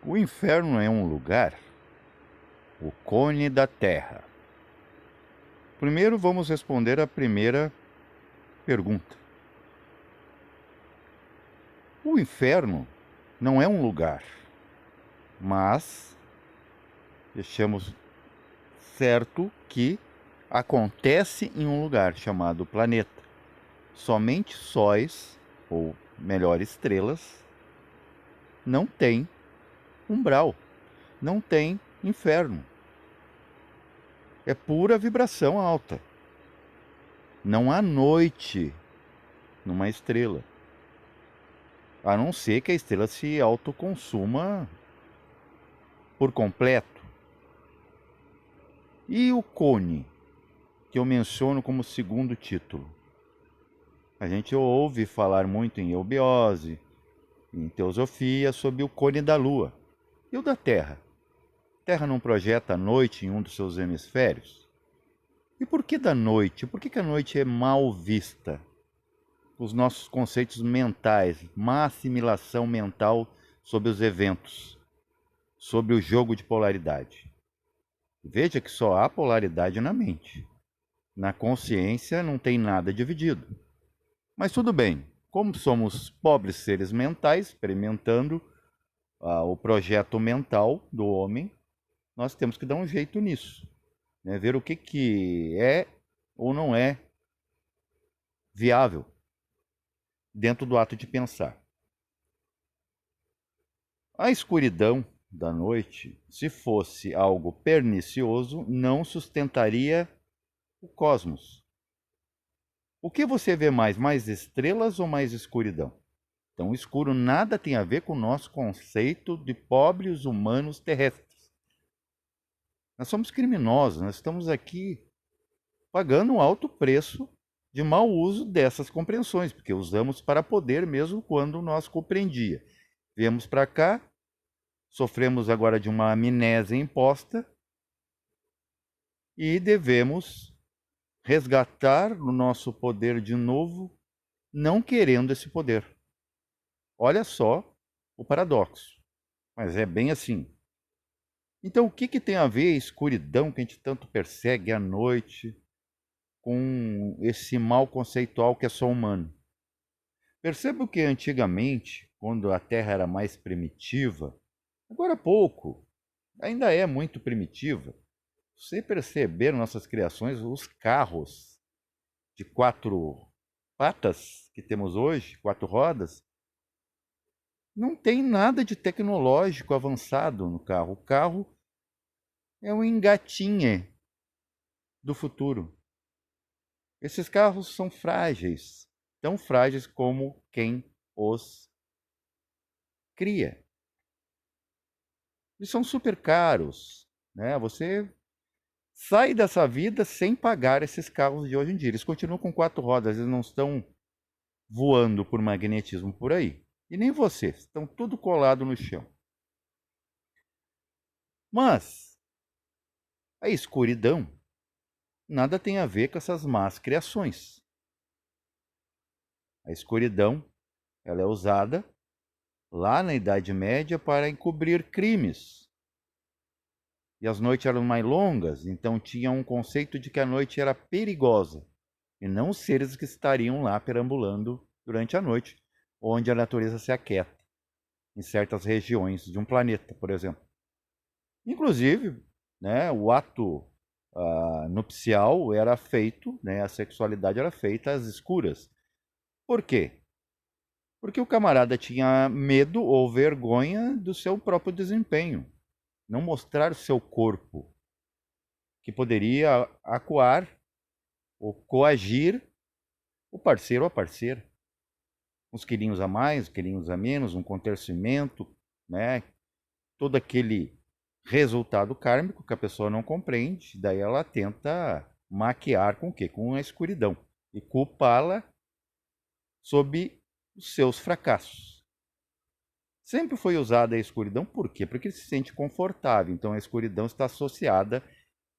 O inferno é um lugar, o cone da terra. Primeiro vamos responder a primeira pergunta. O inferno não é um lugar, mas deixamos certo que acontece em um lugar chamado planeta. Somente sóis, ou melhor, estrelas, não tem umbral, não tem inferno. É pura vibração alta. Não há noite numa estrela, a não ser que a estrela se autoconsuma por completo. E o cone, que eu menciono como segundo título? A gente ouve falar muito em eubiose, em teosofia, sobre o cone da Lua. E o da Terra? A Terra não projeta a noite em um dos seus hemisférios? E por que da noite? Por que a noite é mal vista? Os nossos conceitos mentais, má assimilação mental sobre os eventos, sobre o jogo de polaridade. Veja que só há polaridade na mente. Na consciência não tem nada dividido. Mas tudo bem, como somos pobres seres mentais, experimentando o projeto mental do homem, nós temos que dar um jeito nisso. Né? Ver o que é ou não é viável dentro do ato de pensar. A escuridão da noite, se fosse algo pernicioso, não sustentaria o cosmos. O que você vê mais? Mais estrelas ou mais escuridão? Então, o escuro nada tem a ver com o nosso conceito de pobres humanos terrestres. Nós somos criminosos, nós estamos aqui pagando um alto preço de mau uso dessas compreensões, porque usamos para poder mesmo quando nós compreendia. Viemos para cá, sofremos agora de uma amnésia imposta e devemos resgatar o nosso poder de novo, não querendo esse poder. Olha só o paradoxo. Mas é bem assim. Então, o que tem a ver a escuridão que a gente tanto persegue à noite com esse mal conceitual que é só humano? Percebo que antigamente, quando a Terra era mais primitiva, agora há pouco, ainda é muito primitiva. Você perceber nossas criações, os carros de 4 patas que temos hoje, 4 rodas, não tem nada de tecnológico avançado no carro. O carro é um engatinhe do futuro. Esses carros são frágeis, tão frágeis como quem os cria. Eles são super caros, né? Você sai dessa vida sem pagar esses carros de hoje em dia. Eles continuam com 4 rodas, eles não estão voando por magnetismo por aí. E nem você, estão tudo colado no chão. Mas a escuridão nada tem a ver com essas más criações. A escuridão, ela é usada lá na Idade Média para encobrir crimes. E as noites eram mais longas, então tinha um conceito de que a noite era perigosa, e não os seres que estariam lá perambulando durante a noite, onde a natureza se aquieta, em certas regiões de um planeta, por exemplo. Inclusive, né, o ato nupcial era feito, né, a sexualidade era feita às escuras. Por quê? Porque o camarada tinha medo ou vergonha do seu próprio desempenho. Não mostrar o seu corpo, que poderia acuar ou coagir o parceiro ou a parceira. Uns quilinhos a mais, uns quilinhos a menos, um contorcimento, né? Todo aquele resultado kármico que a pessoa não compreende, daí ela tenta maquiar com o quê? Com a escuridão e culpá-la sob os seus fracassos. Sempre foi usada a escuridão, por quê? Porque ele se sente confortável. Então a escuridão está associada,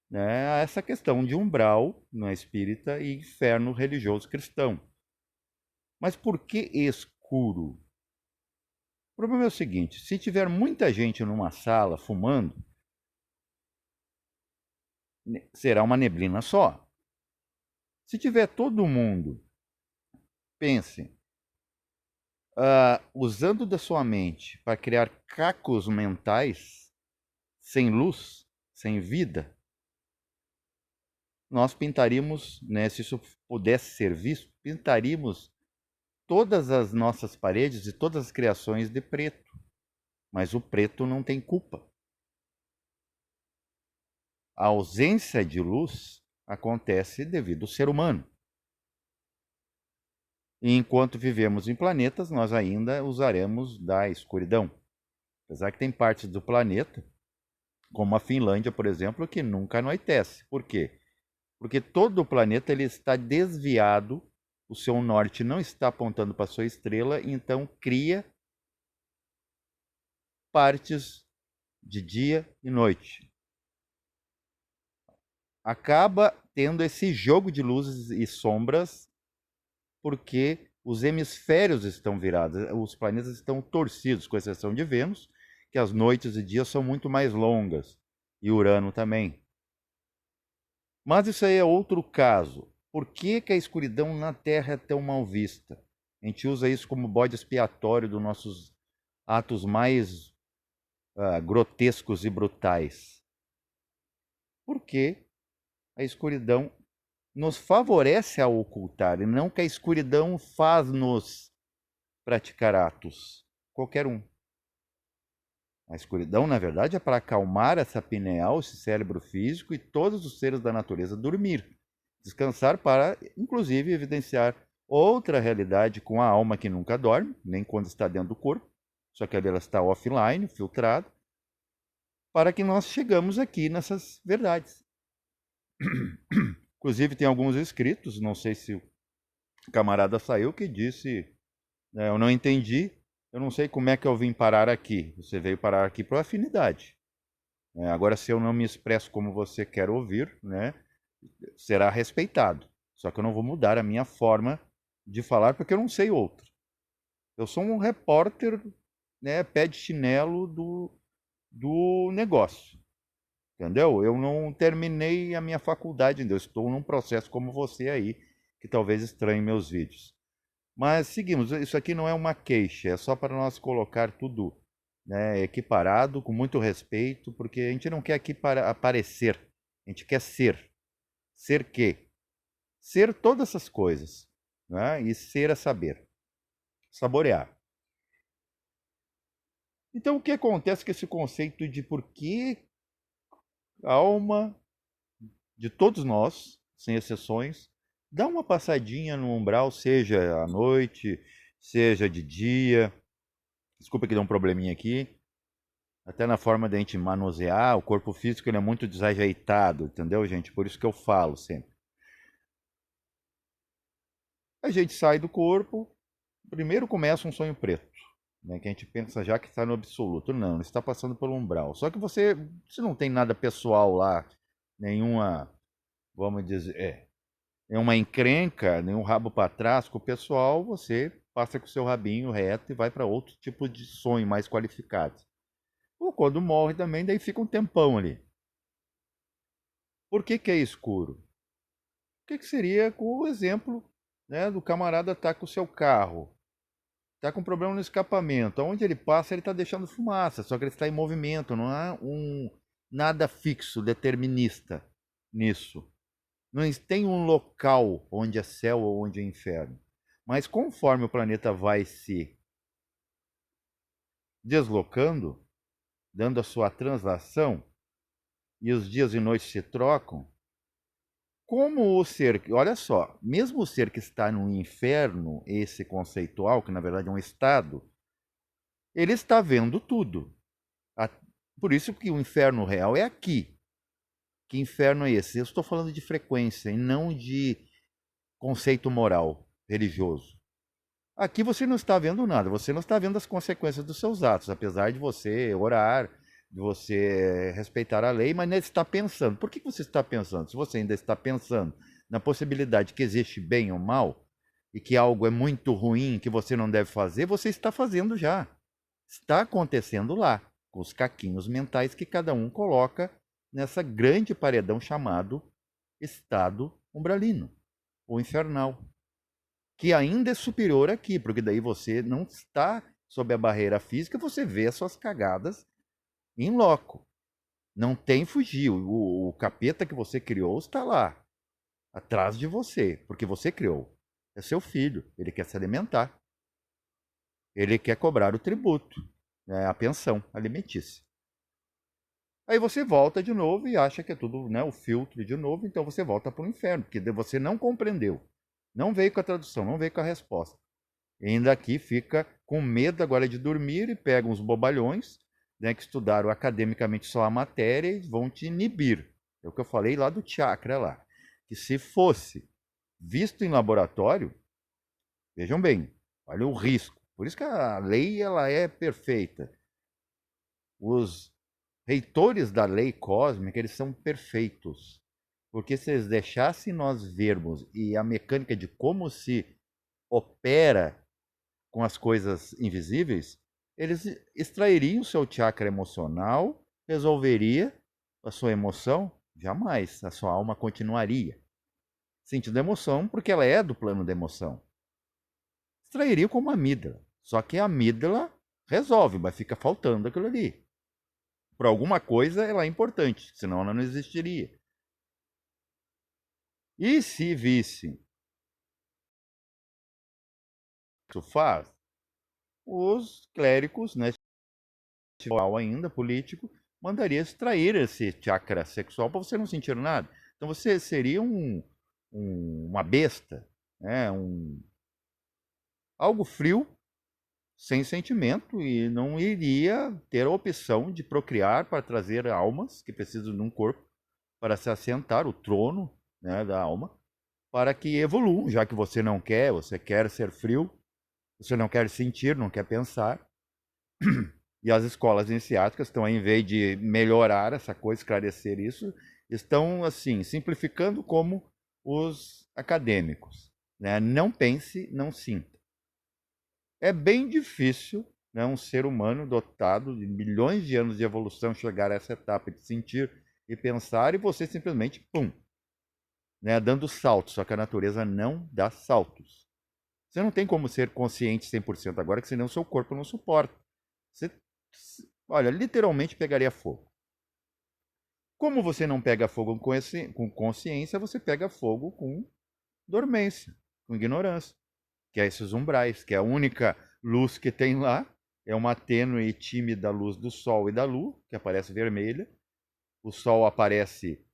né, a essa questão de umbral no espírita e inferno religioso cristão. Mas por que escuro? O problema é o seguinte: se tiver muita gente numa sala fumando, será uma neblina só. Se tiver todo mundo, pense, usando da sua mente para criar cacos mentais, sem luz, sem vida, nós pintaríamos, né, se isso pudesse ser visto, pintaríamos todas as nossas paredes e todas as criações de preto. Mas o preto não tem culpa. A ausência de luz acontece devido ao ser humano. E enquanto vivemos em planetas, nós ainda usaremos da escuridão. Apesar que tem partes do planeta, como a Finlândia, por exemplo, que nunca anoitece. Por quê? Porque todo o planeta ele está desviado, o seu norte não está apontando para a sua estrela, então cria partes de dia e noite. Acaba tendo esse jogo de luzes e sombras porque os hemisférios estão virados, os planetas estão torcidos, com exceção de Vênus, que as noites e dias são muito mais longas, e Urano também. Mas isso aí é outro caso. Por que a escuridão na Terra é tão mal vista? A gente usa isso como bode expiatório dos nossos atos mais grotescos e brutais. Porque a escuridão nos favorece a ocultar, e não que a escuridão faz-nos praticar atos. Qualquer um. A escuridão, na verdade, é para acalmar essa pineal, esse cérebro físico e todos os seres da natureza dormir. Descansar para, inclusive, evidenciar outra realidade com a alma que nunca dorme, nem quando está dentro do corpo, só que ela está offline, filtrada, para que nós chegamos aqui nessas verdades. Inclusive, tem alguns escritos, não sei se o camarada saiu, que disse, eu não entendi, eu não sei como é que eu vim parar aqui. Você veio parar aqui por afinidade. Agora, se eu não me expresso como você quer ouvir, né, será respeitado. Só que eu não vou mudar a minha forma de falar, porque eu não sei outra. Eu sou um repórter, né, pé de chinelo do negócio. Entendeu? Eu não terminei a minha faculdade ainda. Eu estou num processo como você aí, que talvez estranhe meus vídeos. Mas seguimos. Isso aqui não é uma queixa, é só para nós colocar tudo, né, equiparado, com muito respeito, porque a gente não quer aqui para aparecer. A gente quer ser. Ser quê? Ser todas essas coisas. Né? E ser é saber. Saborear. Então, o que acontece com esse conceito de por que a alma de todos nós, sem exceções, dá uma passadinha no umbral, seja à noite, seja de dia. Desculpa que deu um probleminha aqui. Até na forma da gente manusear, o corpo físico ele é muito desajeitado, entendeu, gente? Por isso que eu falo sempre. A gente sai do corpo, primeiro começa um sonho preto, né? Que a gente pensa já que está no absoluto. Não, está passando pelo umbral. Só que você não tem nada pessoal lá, nenhuma, vamos dizer, nenhuma encrenca, nenhum rabo para trás com o pessoal, você passa com o seu rabinho reto e vai para outro tipo de sonho mais qualificado. Ou quando morre também, daí fica um tempão ali. Por que é escuro? O que seria com o exemplo, né, do camarada estar com o seu carro, está com problema no escapamento, onde ele passa ele está deixando fumaça, só que ele está em movimento, não há nada fixo, determinista nisso. Não tem um local onde é céu ou onde é inferno. Mas conforme o planeta vai se deslocando, dando a sua translação, e os dias e noites se trocam, como o ser, olha só, mesmo o ser que está no inferno, esse conceitual, que na verdade é um estado, ele está vendo tudo. Por isso que o inferno real é aqui. Que inferno é esse? Eu estou falando de frequência e não de conceito moral, religioso. Aqui você não está vendo nada, você não está vendo as consequências dos seus atos, apesar de você orar, de você respeitar a lei, mas ainda está pensando. Por que você está pensando? Se você ainda está pensando na possibilidade que existe bem ou mal, e que algo é muito ruim que você não deve fazer, você está fazendo já. está acontecendo lá, com os caquinhos mentais que cada um coloca nessa grande paredão chamado estado umbralino, ou infernal, que ainda é superior aqui, porque daí você não está sob a barreira física, você vê as suas cagadas em loco. Não tem fugir. O capeta que você criou está lá, atrás de você, porque você criou. É seu filho, ele quer se alimentar. Ele quer cobrar o tributo, né, a pensão alimentícia. Aí você volta de novo e acha que é tudo, né, o filtro de novo, então você volta para o inferno, porque você não compreendeu. Não veio com a tradução, não veio com a resposta. E ainda aqui fica com medo agora de dormir e pega uns bobalhões, né, que estudaram academicamente só a matéria e vão te inibir. É o que eu falei lá do chakra lá. Que se fosse visto em laboratório, vejam bem, olha o risco. Por isso que a lei ela é perfeita. Os reitores da lei cósmica, eles são perfeitos. Porque se eles deixassem nós vermos e a mecânica de como se opera com as coisas invisíveis, eles extrairiam o seu chakra emocional, resolveria a sua emoção? Jamais. A sua alma continuaria sentindo emoção, porque ela é do plano da emoção. Extrairia como amígdala. Só que a amígdala resolve, mas fica faltando aquilo ali. Por alguma coisa ela é importante, senão ela não existiria. E se visse isso faz, os clérigos, né, ainda político, mandaria extrair esse chakra sexual para você não sentir nada. Então você seria uma besta, né, algo frio, sem sentimento, e não iria ter a opção de procriar para trazer almas que precisam de um corpo para se assentar, o trono, né, da alma, para que evoluam, já que você quer ser frio, você não quer sentir, não quer pensar. E as escolas iniciáticas estão, em vez de melhorar essa coisa, esclarecer isso, estão, assim, simplificando como os acadêmicos, né? Não pense, não sinta. É bem difícil, né, um ser humano dotado de milhões de anos de evolução chegar a essa etapa de sentir e pensar, e você simplesmente, pum, né, dando saltos, só que a natureza não dá saltos. Você não tem como ser consciente 100% agora, que senão o seu corpo não suporta. Você, olha, literalmente pegaria fogo. Como você não pega fogo com consciência, você pega fogo com dormência, com ignorância, que é esses umbrais, que é a única luz que tem lá, é uma tênue e tímida luz do Sol e da Lua, que aparece vermelha. O Sol aparece,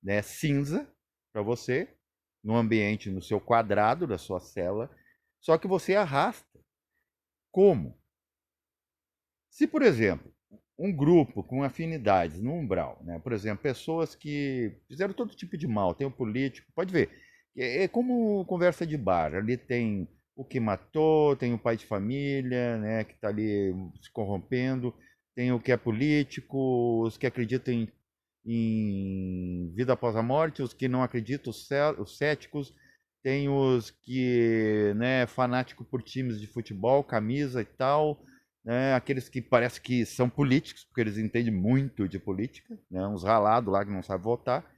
né, cinza para você, no ambiente, no seu quadrado da sua célula, só que você arrasta. Como? Se, por exemplo, um grupo com afinidades no umbral, né? Por exemplo, pessoas que fizeram todo tipo de mal, tem o político, pode ver, é como conversa de bar, ali tem o que matou, tem o pai de família, né, que está ali se corrompendo, tem o que é político, os que acreditam em vida após a morte, os que não acreditam, os céticos, tem os que, né, fanático por times de futebol, camisa e tal, né, aqueles que parece que são políticos, porque eles entendem muito de política, né, uns ralados lá que não sabem votar,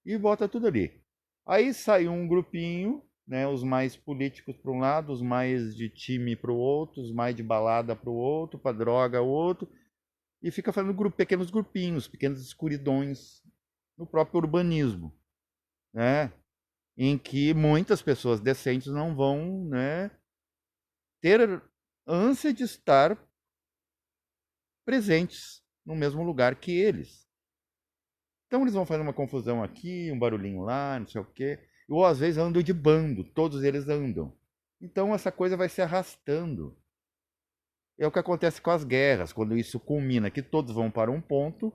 e vota tudo ali. Aí sai um grupinho, né, os mais políticos para um lado, os mais de time para o outro, os mais de balada para o outro, para droga o outro, e fica fazendo pequenos grupinhos, pequenas escuridões no próprio urbanismo, né, em que muitas pessoas decentes não vão, né, ter ânsia de estar presentes no mesmo lugar que eles. Então eles vão fazer uma confusão aqui, um barulhinho lá, não sei o quê. Ou às vezes andam de bando, todos eles andam. Então essa coisa vai se arrastando. É o que acontece com as guerras, quando isso culmina, que todos vão para um ponto,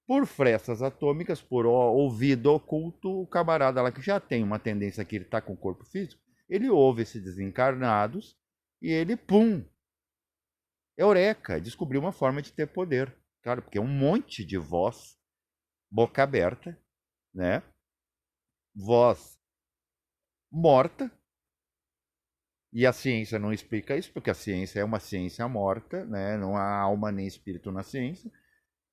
por frestas atômicas, por ouvido oculto, o camarada lá que já tem uma tendência que ele está com o corpo físico, ele ouve esses desencarnados e ele, pum, eureka, descobriu uma forma de ter poder. Claro, porque é um monte de voz, boca aberta, né? Voz morta, E a ciência não explica isso, porque a ciência é uma ciência morta, né? Não há alma nem espírito na ciência.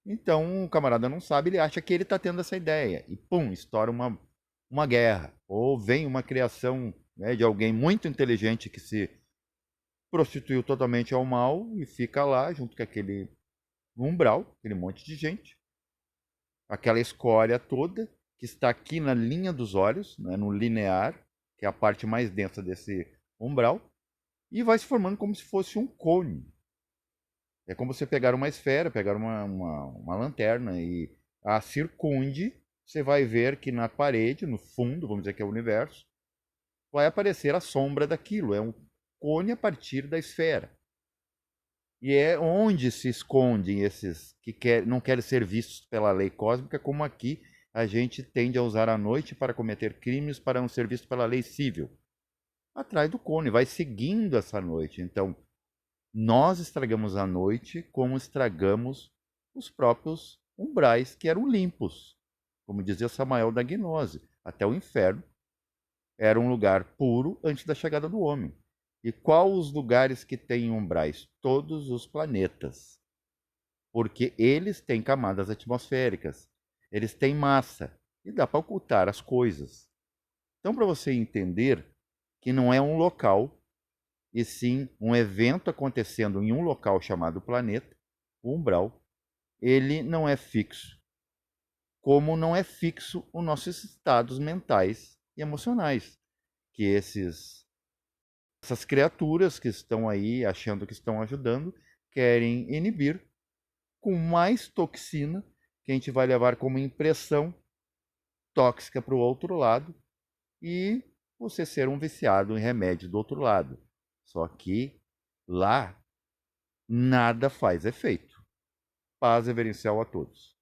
Então o camarada não sabe, ele acha que ele está tendo essa ideia. E pum, estoura uma guerra. Ou vem uma criação, né, de alguém muito inteligente que se prostituiu totalmente ao mal e fica lá junto com aquele umbral, aquele monte de gente. Aquela escória toda que está aqui na linha dos olhos, né, no linear, que é a parte mais densa desse umbral, e vai se formando como se fosse um cone. É como você pegar uma esfera, pegar uma lanterna e a circunde, você vai ver que na parede, no fundo, vamos dizer que é o universo, vai aparecer a sombra daquilo. É um cone a partir da esfera. E é onde se escondem esses que não querem ser vistos pela lei cósmica, como aqui a gente tende a usar a noite para cometer crimes para não ser visto pela lei civil. Atrás do cone, vai seguindo essa noite. Então, nós estragamos a noite como estragamos os próprios umbrais que eram limpos. Como dizia Samael da Gnose, até o inferno era um lugar puro antes da chegada do homem. E qual os lugares que têm umbrais? Todos os planetas. Porque eles têm camadas atmosféricas, eles têm massa e dá para ocultar as coisas. Então, para você entender que não é um local, e sim um evento acontecendo em um local chamado planeta, o umbral, ele não é fixo. Como não é fixo os nossos estados mentais e emocionais, que essas criaturas que estão aí achando que estão ajudando, querem inibir com mais toxina, que a gente vai levar como impressão tóxica para o outro lado, e você ser um viciado em remédio do outro lado. Só que lá nada faz efeito. Paz reverencial a todos.